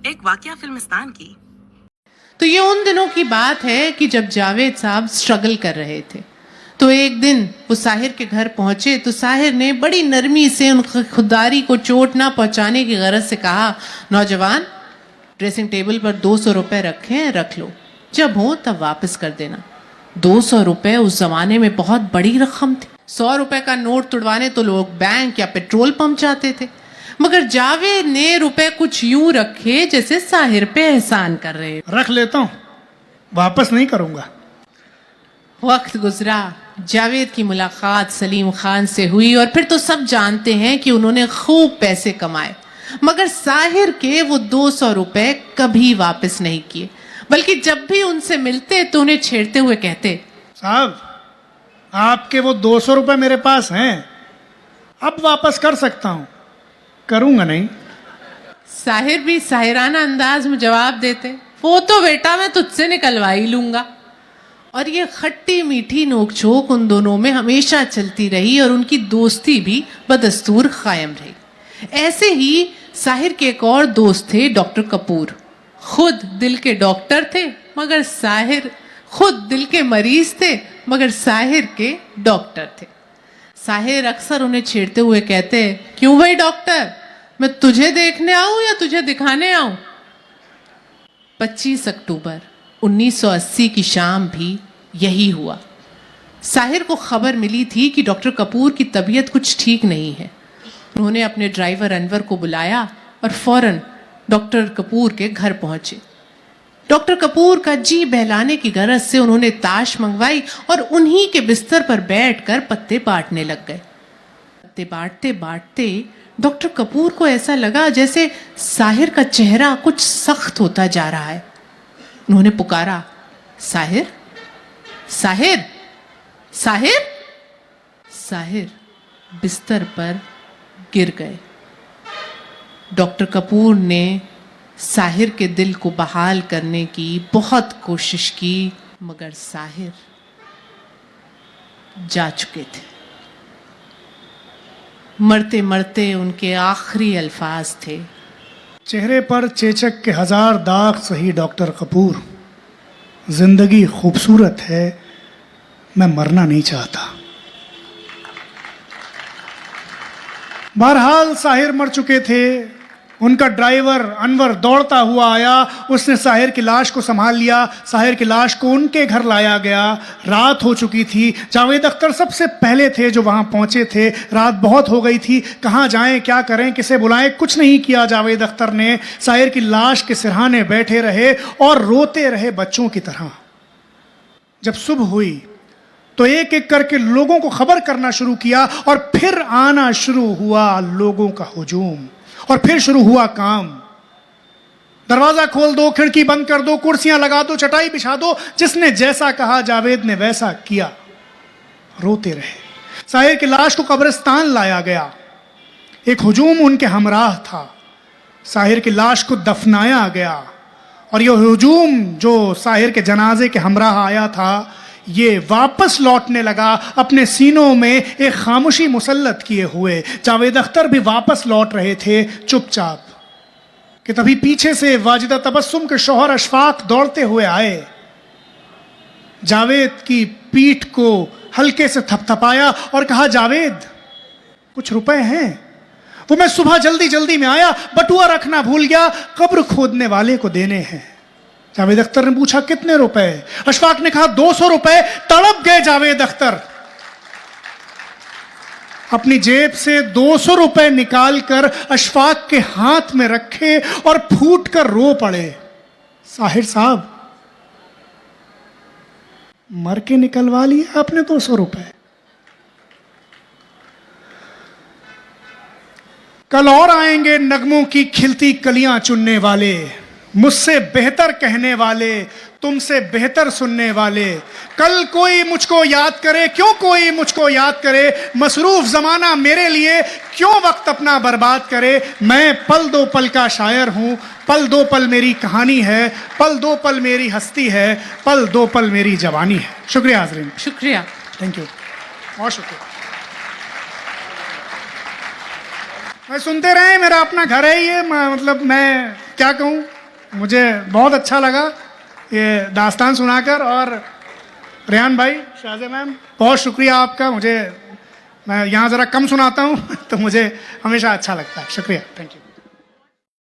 एक वाकया फिल्मिस्तान की। तो ये उन दिनों की बात है कि जब जावेद साहब स्ट्रगल कर रहे थे। तो एक दिन वो साहिर के घर पहुंचे तो साहिर ने बड़ी नरमी से उन खुददारी को चोट ना पहुंचाने की गरज से कहा, नौजवान, ड्रेसिंग टेबल पर 200 रुपए रखे हैं, रख लो, जब हो तब वापस कर देना। 200 रुपए उस जमाने में बहुत बड़ी रकम थी। 100 रुपए का नोट तुड़वाने तो लोग बैंक या पेट्रोल पंप जाते थे, मगर जावेद ने रुपए कुछ यूं रखे जैसे साहिर पे एहसान कर रहे। रख लेता हूँ, वापस नहीं करूंगा। वक्त गुजरा, जावेद की मुलाकात सलीम खान से हुई और फिर तो सब जानते हैं कि उन्होंने खूब पैसे कमाए, मगर साहिर के वो 200 रुपए कभी वापस नहीं किए, बल्कि जब भी उनसे मिलते तो उन्हें छेड़ते हुए कहते, साहब, आपके वो 200 रुपए मेरे पास हैं, अब वापस कर सकता हूं, करूंगा नहीं। साहिर भी साहिराना अंदाज में जवाब देते, वो तो बेटा मैं तुझसे निकलवा ही लूंगा। और ये खट्टी मीठी नोकझोंक उन दोनों में हमेशा चलती रही और उनकी दोस्ती भी बदस्तूर कायम रही। ऐसे ही साहिर के एक और दोस्त थे, डॉक्टर कपूर। खुद दिल के डॉक्टर थे, मगर साहिर खुद दिल के मरीज थे, मगर साहिर के डॉक्टर थे। साहिर अक्सर उन्हें छेड़ते हुए कहते, क्यों भाई डॉक्टर, मैं तुझे देखने आऊं या तुझे दिखाने आऊं? 25 अक्टूबर 1980 की शाम भी यही हुआ। साहिर को खबर मिली थी कि डॉक्टर कपूर की तबीयत कुछ ठीक नहीं है। उन्होंने अपने ड्राइवर अनवर को बुलाया और फौरन डॉक्टर कपूर के घर पहुंचे। डॉक्टर कपूर का जी बहलाने की गरज से उन्होंने ताश मंगवाई और उन्हीं के बिस्तर पर बैठकर पत्ते बांटने लग गए। पत्ते बांटते बांटते डॉक्टर कपूर को ऐसा लगा जैसे साहिर का चेहरा कुछ सख्त होता जा रहा है। उन्होंने पुकारा, साहिर, साहिर, साहिर। साहिर बिस्तर पर गिर गए। डॉक्टर कपूर ने साहिर के दिल को बहाल करने की बहुत कोशिश की, मगर साहिर जा चुके थे। मरते मरते उनके आखिरी अल्फाज थे, चेहरे पर चेचक के 1000 दाग सही डॉक्टर कपूर, जिंदगी खूबसूरत है, मैं मरना नहीं चाहता। बहरहाल साहिर मर चुके थे। उनका ड्राइवर अनवर दौड़ता हुआ आया, उसने साहिर की लाश को संभाल लिया। साहिर की लाश को उनके घर लाया गया। रात हो चुकी थी। जावेद अख्तर सबसे पहले थे जो वहां पहुंचे थे। रात बहुत हो गई थी, कहाँ जाएं, क्या करें, किसे बुलाएं, कुछ नहीं किया। जावेद अख्तर ने साहिर की लाश के सिरहाने बैठे रहे और रोते रहे बच्चों की तरह। जब सुबह हुई तो एक एक करके लोगों को खबर करना शुरू किया और फिर आना शुरू हुआ लोगों का हुजूम, और फिर शुरू हुआ काम। दरवाजा खोल दो, खिड़की बंद कर दो, कुर्सियां लगा दो, चटाई बिछा दो। जिसने जैसा कहा जावेद ने वैसा किया। रोते रहे। साहिर की लाश को कब्रिस्तान लाया गया। एक हुजूम उनके हमराह था। साहिर की लाश को दफनाया गया और यह हुजूम जो साहिर के जनाजे के हमराह आया था, ये वापस लौटने लगा अपने सीनों में एक खामोशी मुसल्लत किए हुए। जावेद अख्तर भी वापस लौट रहे थे चुपचाप कि तभी पीछे से वाजिदा तबस्सुम के शौहर अशफाक दौड़ते हुए आए। जावेद की पीठ को हल्के से थपथपाया और कहा, जावेद, कुछ रुपए हैं? वो मैं सुबह जल्दी जल्दी में आया, बटुआ रखना भूल गया, कब्र खोदने वाले को देने हैं। जावेद अख्तर ने पूछा, कितने रुपए? अशफाक ने कहा, 200 रुपए। तड़प गए जावेद अख्तर। अपनी जेब से 200 रुपए निकालकर अशफाक के हाथ में रखे और फूट कर रो पड़े। साहिर साहब, मर के निकलवा लिए आपने 200 रुपए। कल और आएंगे नगमों की खिलती कलियां चुनने वाले, मुझसे बेहतर कहने वाले, तुमसे बेहतर सुनने वाले। कल कोई मुझको याद करे, क्यों कोई मुझको याद करे, मसरूफ जमाना मेरे लिए क्यों वक्त अपना बर्बाद करे। मैं पल दो पल का शायर हूं, पल दो पल मेरी कहानी है, पल दो पल मेरी हस्ती है, पल दो पल मेरी जवानी है। शुक्रिया हाज़रीन। शुक्रिया, थैंक यू, बहुत शुक्रिया। मैं सुनते रहे, मेरा अपना घर है ये, मतलब मैं क्या कहूँ। मुझे बहुत अच्छा लगा ये दास्तान सुनाकर। और रेहान भाई, शाज़े मैम, बहुत शुक्रिया आपका। मैं यहाँ ज़रा कम सुनाता हूँ तो मुझे हमेशा अच्छा लगता है। शुक्रिया, थैंक यू।